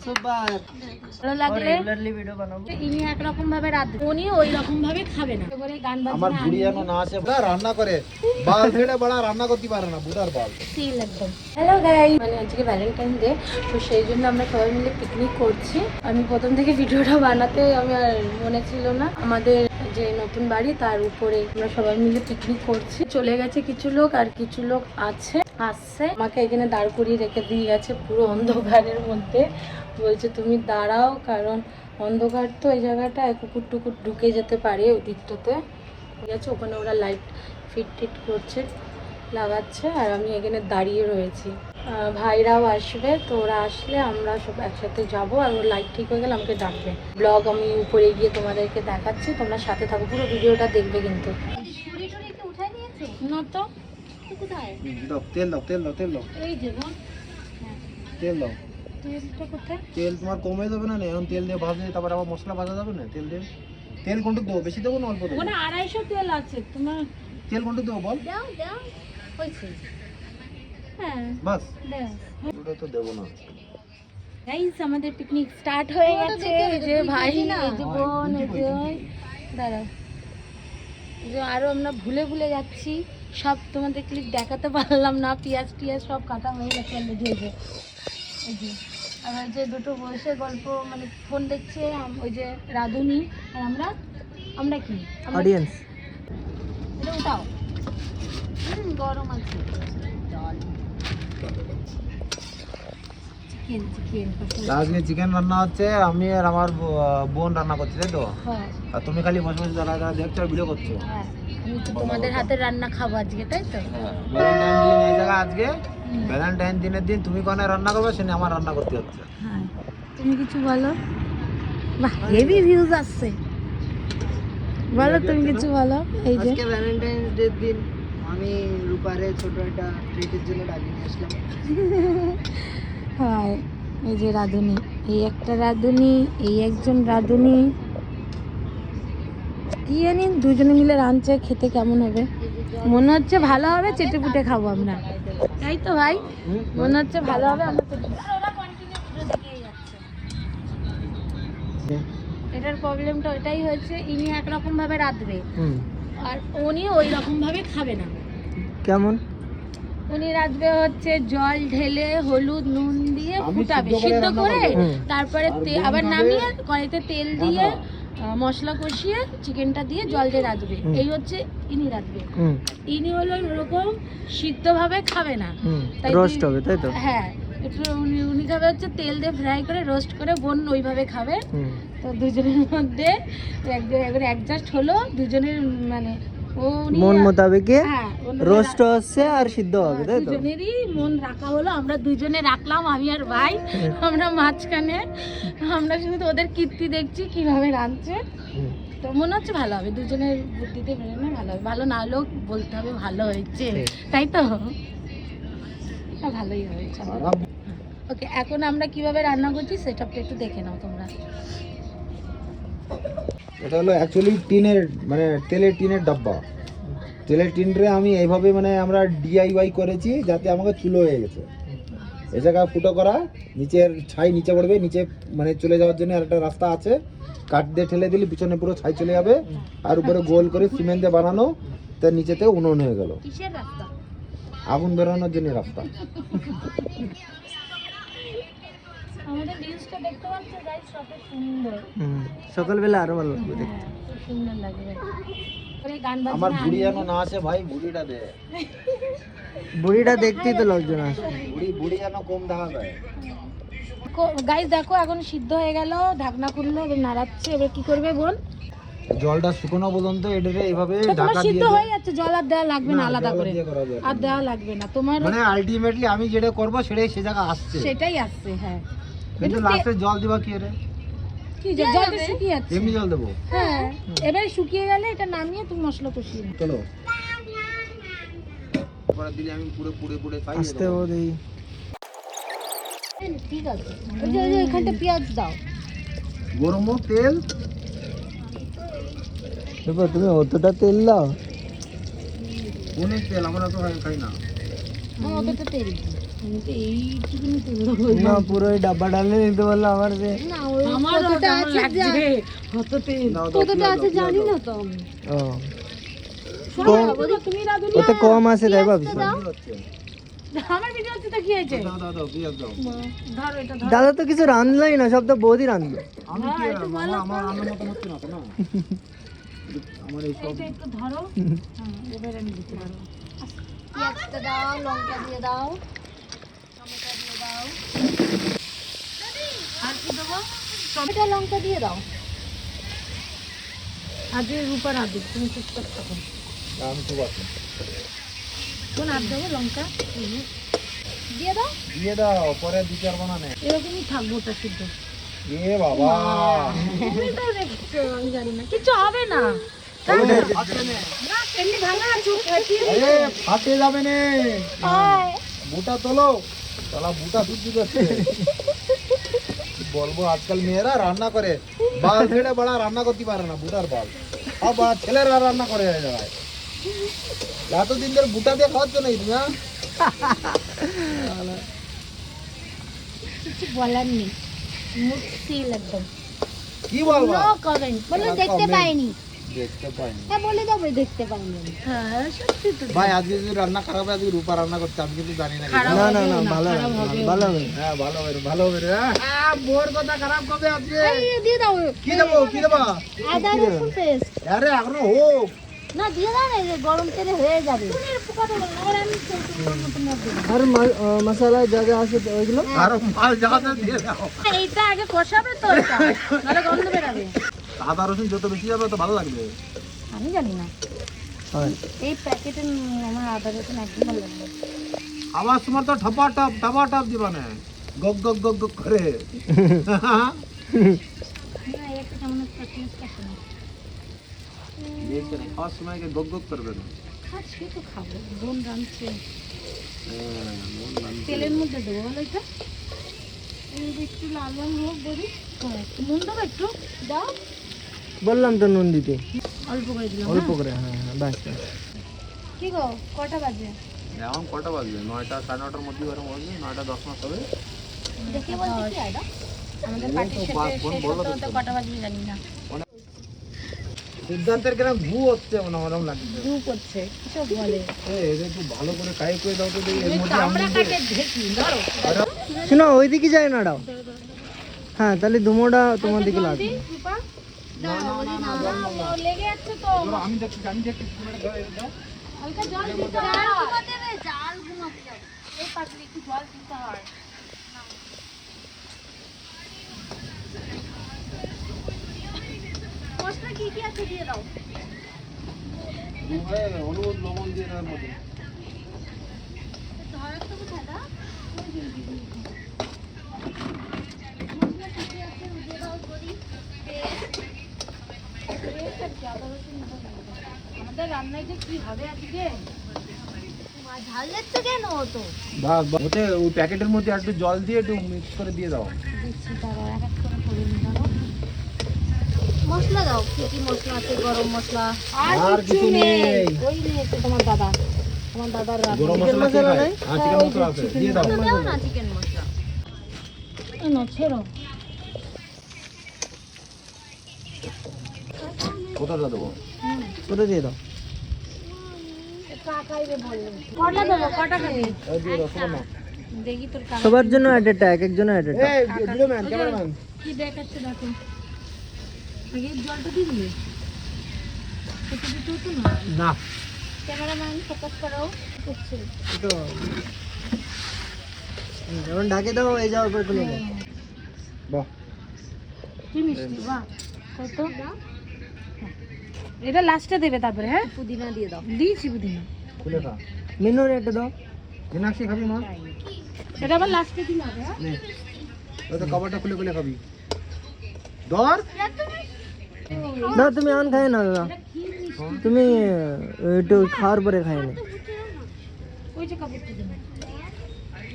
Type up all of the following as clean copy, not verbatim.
ভালো লাগলে ভিডিও বানাবো। ইনি একরকম ভাবে রাঁধবে, উনি ওই রকম ভাবে খাবে না। এবারে গান বাজনা আমার বুড়ি জানো না আসে রান্না করে বাল ছেড়ে বড় রান্না করতে পারে না বুড়ার বাল সিল একদম। হ্যালো গাইস, মানে আজকে ভ্যালেন্টাইন ডে, তো সেই জন্য আমরা সবাই মিলে পিকনিক করছি। আমি প্রথম থেকে ভিডিওটা বানাতে আমার মনে ছিল না। আমাদের যে নতুন বাড়ি তার উপরে আমরা সবাই মিলে পিকনিক করছি। চলে গেছে কিছু লোক আর কিছু লোক আসছে। আমাকে এখানে দাঁড় করিয়ে রেখে দিয়ে গেছে পুরো অন্ধকারের মধ্যে। বলছে তুমি দাঁড়াও, কারণ অন্ধকার তো এই জায়গাটায়, কুকুর টুকুর ঢুকে যেতে পারে ওই দিকটাতে। ঠিক আছে, ওখানে ওরা লাইট ফিট করছে, লাগাচ্ছে, আর আমি এখানে দাঁড়িয়ে রয়েছি। ভাইরাও আসবে, তো ওরা আসলে আমরা সব একসাথে যাবো। আর ওর লাইট ঠিক হয়ে গেলে আমাকে ডাকবে। ব্লগ আমি উপরে গিয়ে তোমাদেরকে দেখাচ্ছি, তোমরা সাথে থাকো, পুরো ভিডিওটা দেখবে কিন্তু। না তো কোথায় তেল দাও তেল দাও তেল দাও এই যে তেল দাও। তেলটা কোথায়? তেল তোমার কমে যাবে না, এখন তেল দিয়ে ভাজলে তারপর আবার মশলা ভাজা যাবে না। তেল দিয়ে তেল কোনটুকু দেবো, বেশি দেবো না অল্প দেবো? ওখানে 250 তেল আছে তোমার। তেল কোনটুকু দেবো বল? দাও দাও হইছে। হ্যাঁ বাস দাও। ওটা তো দেবো না। গাইস, আমাদের পিকনিক স্টার্ট হয়ে গেছে। এই যে ভাই, এই যে বোন, এই যে দাঁড়াও, এই যে আরো আমরা ভুলে ভুলে যাচ্ছি সব। তোমাদের ক্লিপ দেখাতে পারলাম না, পেঁয়াজ টিয়াজ সব কাটা হয়ে গেছে অলরেডি। এই যে আর ওই যে দুটো বসে গল্প, মানে ফোন দেখছে, ওই যে রাধুনি আর আমরা কি অডিয়েন্স এটা উঠাও। গরম আছে চিকেন চিকেন আজকে চিকেন রান্না হচ্ছে, আমি আর আমার বোন রান্না করছি, তাই তো? হ্যাঁ আর তুমি খালি বসে বসে দাঁড়া দাঁড়া দেখছো আর ভিডিও করছো। হ্যাঁ, আমি তো তোমাদের হাতের রান্না খাবো আজকে, তাই তো? ভ্যালেন্টাইন দিন এই জায়গা আজকে ভ্যালেন্টাইন দিনের দিন তুমি কোনে রান্না করবে, সেটা আমার রান্না করতে হচ্ছে। হ্যাঁ, তুমি কিছু বলো। বাহ, হেভি ভিউজ আসছে, বলো তুমি কিছু বলো। এই যে আজকে ভ্যালেন্টাইন ডে দিন আমি রূপারে ছোট একটা ট্রিটের জন্য ডাকি নিয়ে আসলাম। হয়, এই যে রাধুনি, এই একটা রাধুনি, এই একজন রাধুনি, কি জানি দুজনে মিলে রাঁধছে। খেতে কেমন হবে? মনে হচ্ছে ভালো হবে, চেটে পুটে খাবো আমরা, তাই তো ভাই? মনে হচ্ছে ভালো হবে, আমরা এটার প্রবলেমটা ওইটাই হয়েছে, ইনি একরকম ভাবে রাঁধবে আর উনি ওই রকম ভাবে খাবে না। কেমন? উনি রাঁধবে হচ্ছে জল ঢেলে হলুদ নুন দিয়ে ফুটাবে, সিদ্ধ করে, তারপরে আবার নামিয়ে কড়াইতে তেল দিয়ে মশলা কষিয়ে চিকেনটা দিয়ে জল দিয়ে রাঁধবে। এই হচ্ছে ইনি রাঁধবে। ইনি হলো ওরকম সিদ্ধ ভাবে খাবে না, তাই রোস্ট হবে, তাই তো? হ্যাঁ, একটু উনি খাবে হচ্ছে তেল দিয়ে ফ্রাই করে রোস্ট করে, বোন ওইভাবে খাবে। তো দুজনের মধ্যে একবার অ্যাডজাস্ট হলো, দুজনের মানে মন মোতাবেক রোস্ট হচ্ছে আর সিদ্ধ হবে, তাই তো? দুজনেরই মন রাখা হলো, আমরা দুজনে রাখলাম, আমি আর ভাই, আমরা মাঝখানে, আমরা শুধু ওদের কীর্তি দেখছি কিভাবে রাঁধছে। তো মনে হচ্ছে ভালো হবে, দুজনের বুদ্ধিতে বেরোনো ভালো হবে। ভালো না হলেও বলতে হবে ভালো হয়েছে, তাই তো? ভালোই হয়েছে। ওকে, এখন আমরা কিভাবে রান্না করছি সেটআপটা একটু দেখে নাও তোমরা। এটা হলো অ্যাকচুয়ালি টিনের, মানে তেলের টিনের ডাব্বা। তেলের টিনরে আমি এইভাবে মানে আমরা ডিআইওয়াই করেছি যাতে আমাকে চুলো হয়ে গেছে। এই জায়গা ফুটো করা, নিচের ছাই নিচে পড়বে, নিচে মানে চলে যাওয়ার জন্য আর একটা রাস্তা আছে, কাঠ দিয়ে ঠেলে দিলে পিছনে পুরো ছাই চলে যাবে। আর উপরে গোল করে সিমেন্ট দিয়ে বানানো, তার নিচেতে উনুন হয়ে গেল। কিসের রাস্তা? আগুন বেরোনোর জন্য রাস্তা। আমাদের ভিউজটা দেখতে পাচ্ছ গাইস, কত সুন্দর। সকালবেলা আরো ভালো লাগবে দেখতে, খুব সুন্দর লাগবে। আরে গান বাজনা আমার বুড়ি জানো না আসে ভাই, বুড়িটা দে। বুড়িটা দেখতেই তো লোকজন আসে। বুড়ি যেন কম দেখা যায়। গাইস দেখো, এখন সিদ্ধ হয়ে গেল, ঢাকনা খুললো, এবার নাড়াচ্ছে। এবার কি করবে বোন? জলটা শুকনো পর্যন্ত এটারে এইভাবে ঢাকা দিয়ে সিদ্ধ দিয়ে হয়ে যাচ্ছে, জল আর দেওয়া লাগবে না, আলাদা করে আর দেওয়া লাগবে না তোমার। মানে আলটিমেটলি আমি যেটা করব সেটাই সে জায়গা আসছে, সেটাই আসছে। হ্যাঁ, কিন্তু লাস্টে জল দিবা কি রে? কি জলটা শুকিয়ে যাচ্ছে, এমনি জল দেবো। হ্যাঁ, এবারে শুকিয়ে গেলে এটা নামিয়ে তুমি মশলা কষিয়ে নাও। চলো পরে দিলে আমি পুরো পুড়ে পুড়ে খাই। আস্তে ও দেই, ঠিক আছে। ওই যে এখানটা পেঁয়াজ দাও, গরম তেল। এবার তুমি অতটা তেল দাও। অনেক তেল, আমরা তো খাই না। অতটা তেল আমি তো এইটুকুনি তুলবো। না পুরো এই ডাব্বা ডালে নিতে বললো আমার যে না আমার কতটা আছে কত তেল কতটা আছে জানি না তো আমি। ও শোনো না, বলো তুমি রাঁধুনি ওতে কম আছে তাই ভাবছি। আমার ভিডিও হচ্ছে তো কি হয়েছে দাও দাও দাও পেঁয়াজ দাও। ধরো এটা ধরো। দাদা তো কিছু রাঁধলোই না, সব তো বৌদি রাঁধলো। আমি কি আমার আমার রান্নার মতো হচ্ছে না তো না। আমার এই সব এটা একটু ধরো। এবার আমি দিতে পারবো। পেঁয়াজটা দাও, লঙ্কা দিয়ে দাও, টমেটো দিয়ে দাও, আর কি দেবো? টমেটো লঙ্কা দিয়ে দাও। আজকে রূপা রাঁধু, তুমি চুপচাপ থাকো। আমি খুব আছে কোন আর দেবো লঙ্কা? দিয়ে দাও। দিয়ে দাও, পরে দিতে পারবো না নে। এরকমই থাকবো ওটা সিদ্ধ। এ বাবা তুমি তো রেখেছো, আমি জানি না কিছু হবে না। চলো নে, ফাটবে নে। না এমনি ভাঙা আছে আরে ফাটে যাবে নে। বুটা তোলো, তালা বুটা সুদ্ধি করছে। কি বলবো, আজকাল মেয়েরা রান্না করে বাল ছেড়ে বড়া রান্না করতে পারে না, বুটার বাল। আর বড়া ছেলেরা রান্না করে হয়ে যায়। এতদিন ধরে বুটা দিয়ে খাওয়াচ্ছ না তুমি? হ্যাঁ? কিছু বলার নেই, মুখ সিল একদম। কি বলবো? No comment. বলো না, দেখতে comment। পাইনি। দেখতে পাইনি। হ্যাঁ বলে দাও ভাই, দেখতে পাইনি আমি। হ্যাঁ সত্যি তো। ভাই আজকে যদি রান্না খারাপ হয়, আজকে রূপা রান্না করতে আমি কিন্তু জানি না। খারাপ না না হবেও না, না, ভালো খারাপ হবে, হবেও ভালো না। হবে। হ্যাঁ ভালো হবে রে, ভালো হবে রে। হ্যাঁ বোর কথা খারাপ কবে আজকে? এই দিয়ে দাও। কি দেবো কি দেবা? আদা রসুন পেস্ট। আরে এখনো হোক। না দিয়ে দাও না, এই যে গরম তেলে হয়ে যাবে। আর মশলা যা যা আছে তো ওইগুলো আরো মাল জাহাজে দিয়ে দাও। এইটা আগে কষাবে তো এটা, নাহলে গন্ধ বেরাবে। আদা রসুন যত বেশি যাবে তত ভালো লাগবে। আমি জানি না, হয়। এই প্যাকেটে আমার আদা রসুন একদম ভালো লাগবে। আবার তোমার তো ঠপা টপ দিবা না, গগ গগ গগ গগ করে। না একটা কেমন একটা টেস্ট আছে না। দেখতে না, খাওয়ার সময় গগ গগ করবে না। খাচ্ছি তো খাবো, বোন রাঁধছে। হ্যাঁ, মন মানছে। তেলের মধ্যে দেবো বলো এটা, এই যে একটু লাল লাল হোক বলি। হ্যাঁ একটু নুন দেবো, একটু দাও, বললাম তো নুন দিতে অল্প করে দিলাম। অল্প হ্যাঁ? করে। হ্যাঁ হ্যাঁ বাস বাস। কি গো কটা বাজে? এখন কটা বাজবে? 9টা 9:30টার মধ্যে এরকম বাজবে, 9টা 10 মাস হবে। দেখে বলতে কি আদা? আমাদের ও পার্টি তো শেষ বোন শেষ বললো হতে তো হতে তো। কটা বাজবে জানি না। সিদ্ধান্তের কেন ঘু হচ্ছে মনে ওরকম লাগছে। দু করছে সব বলে। এটা একটু ভালো করে কাই করে দাও তো দেখি এর মধ্যে আমরা কাটে দেখি ধরো। শোনো ওইদিকে যায় না দাও। হ্যাঁ তাহলে ধুমোটা তোমার দিকে লাগবে। রূপা না না না না জল দাও না। ও লেগে যাচ্ছে তো। আমি দেখছি দাও। হালকা জল দিতে হয়। জাল ঘুমাতে যাও। এই পাতলি একটু জল দিতে হয়। মশলা কি কি আছে দিয়ে দাও। হলুদ লবণ দিয়ে দেওয়ার মধ্যে। ধরো তো কোথায় দাও? মশলা কি কি আছে দিয়ে দাও করি। আমাদের রান্নায় যে কি হবে আজকে? ঝাল দিচ্ছ কেন তো? বাহ বাহ, ওতে ওই প্যাকেটের মধ্যে একটু জল দিয়ে একটু মিক্স করে দিয়ে দাও। দিচ্ছি তারা এক এক করে করে নিলাম। মশলা দাও, কি কি মশলা আছে? গরম মশলা। আর কিছু নেই। ওই নিয়েছে তোমার দাদা, তোমার দাদার রান্না। গরম চিকেন মশলা মশলা নেই? নেই? হ্যাঁ চিকেন মশলা আছে, দিয়ে দাও। দাও না চিকেন মশলা। না ছেড়ো। কোথাটা দেবো? ওটা দিয়ে দাও। কাকাইবে বললো। কটা দেবো, কটা খাবি? এই দিয়ে দাও, শোনো না। দেখি তোর কাকা সবার জন্য অ্যাট এ ট্যাগ, একজনের অ্যাট এ ট্যাগ। এই ভিডিও ম্যান, ক্যামেরাম্যান। কি দেখাচ্ছে দেখো। আগে জলটা দিয়ে দিলে একটু দিতে হতো না। না ক্যামেরাম্যান ফোকাস করো। করছে তো যখন ঢাকে দাও এই যাওয়ার পর খুলে দাও। বাহ, কি মিষ্টি, বাহ কত। এটা লাস্টে দেবে তারপরে। হ্যাঁ পুদিনা দিয়ে দাও। দিয়েছি বুদিনা। খুলে খা। মেনুর এটা দাও। মীনাক্ষী খাবি মা? এটা আবার লাস্টে দিলে হবে। হ্যাঁ নে, ওই তো কভারটা খুলে খুলে খাবি। ধর। না তুমি আন খায় না দাদা, তুমি একটু খাওয়ার পরে খায় না। ওই যে কাপড়টা দেবে।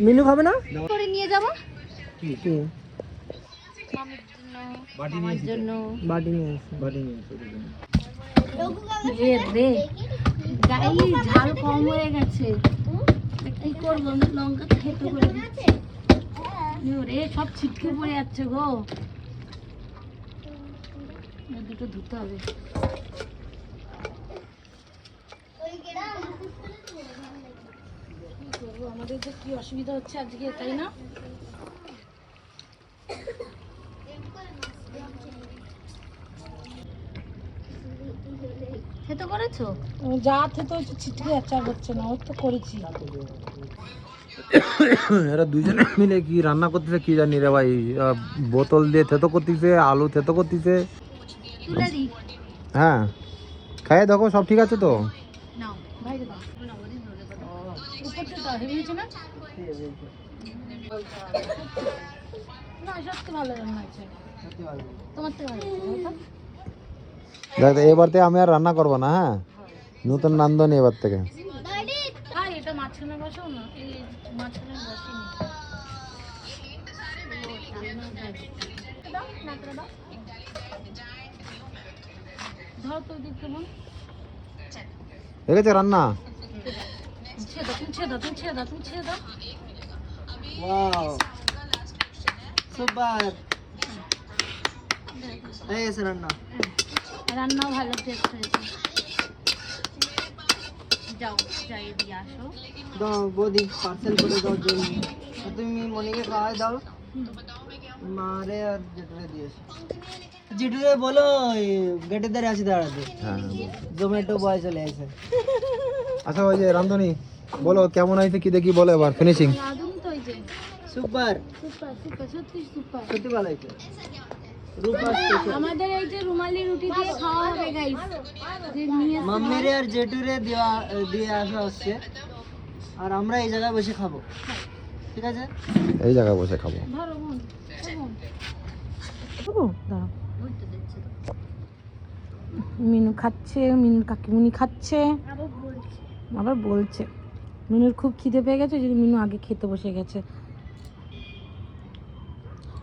মিনু খাবে না? করে নিয়ে যাবো কি? কি মামির জন্য, বাটি আমার নিয়ে জন্য। বাটি নিয়ে এসে। বাটি নিয়ে এসো, ওটা দে। রে রে গাই ঝাল কম হয়ে গেছে। কি করবো লঙ্কা খেতে করে দিচ্ছি রে সব ছিটকে পড়ে যাচ্ছে গো দুটো ধুতে হবে কি করবো আমাদের যে কি অসুবিধা হচ্ছে আজকে তাই না খেতে করেছো যা খেতে হচ্ছে ছিটকে যাচ্ছে আর হচ্ছে না ওর তো করেছি এরা দুজনে মিলে কি রান্না করতেছে কি জানি রে ভাই বোতল দিয়ে থেতো করতেছে আলু থেতো করতেছে তুলে দিই হ্যাঁ খাইয়ে দেখো সব ঠিক আছে তো নাও বাইরে দাও উপরটা দাও হেভি হয়েছে না না সত্যি ভালো রান্না হয়েছে তোমার থেকে ভালো হয়েছে দেখ এবার থেকে আমি আর রান্না করবো না হ্যাঁ নতুন রান্ধনি এবার থেকে আর এটা মাঝখানে বসাও না এই মাঝখানে বসিনি ধর তো দিক কেমন ঠিক আছে রান্না ছেড়ে দাও তুমি ছেড়ে দাও ওয়াও সুপার এই এসে রান্না রান্নাও ভালো টেস্ট হয়েছে যাও যাই দিয়ে আসো দাও বৌদি পার্সেল করে দাও জন্য আর তুমি মনিকে খাওয়াই দাও মারে আর জেঠুরে দিয়েছো জেঠুরে বলো গেটের ধারে আছে দাঁড়াতে হ্যাঁ জোম্যাটো বয় চলে আসে আচ্ছা ওই যে রান্ধনি বলো কেমন হয়েছে কি দেখি বলো এবার ফিনিশিং আদম তো এই যে সুপার সুপার সুপার সত্যি সুপার সত্যি ভালো হয়েছে রূপা স্পেশাল আমাদের এই যে রুমালি রুটি দিয়ে খাওয়া হবে গাইস যে নিয়ে মাম্মিরে আর জেঠুরে দিয়ে আসা হচ্ছে আর আমরা এই জায়গায় বসে খাবো ঠিক আছে এই জায়গায় বসে খাবো ধরো বোন দাঁড়াও মিনু খাচ্ছে মিনু কাকিমুনি খাচ্ছে আবার বলছে মিনুর খুব খিদে পেয়ে গেছে যদি মিনু আগে খেতে বসে গেছে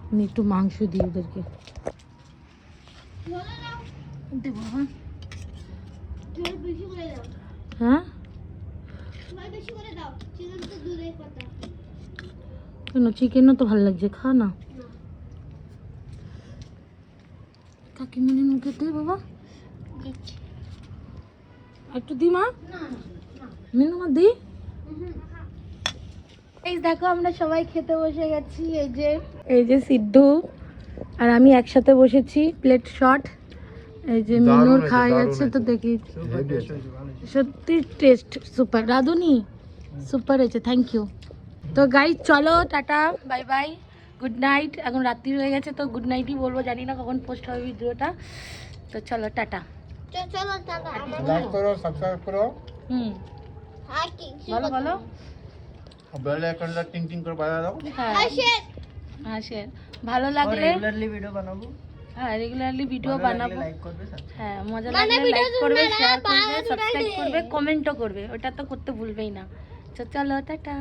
আমি একটু মাংস দিই ওদেরকে দেবো হ্যাঁ কেন চিকেনও তো ভালো লাগছে খা না কাকিমুনির মুখে দে বাবা একটু দি মা মিনু মা দি এই দেখো আমরা সবাই খেতে বসে গেছি এই যে সিদ্ধু আর আমি একসাথে বসেছি প্লেট শট এই যে মিনুর খাওয়া যাচ্ছে তো দেখি সত্যি টেস্ট সুপার রাধুনি সুপার হয়েছে থ্যাংক ইউ তো গাইজ চলো tata bye bye good night এখন রাত্রি হয়ে গেছে তো গুড নাইটই বলবো জানি না কখন পোস্ট হবে ভিডিওটা তো চলো টাটা চলো টাটা লাইক করো সাবস্ক্রাইব করো আর কি বলো বলো বেল আইকনটা টিং টিং করে বাজা দাও হ্যাঁ শেয়ার হ্যাঁ শেয়ার ভালো লাগলে রেগুলারলি ভিডিও বানাবো হ্যাঁ রেগুলারলি ভিডিও বানাবো লাইক করবে হ্যাঁ মজা লাগলে লাইক করবে শেয়ার করবে সাবস্ক্রাইব করবে কমেন্টও করবে ওটা তো করতে ভুলবেই না তো চলো টাটা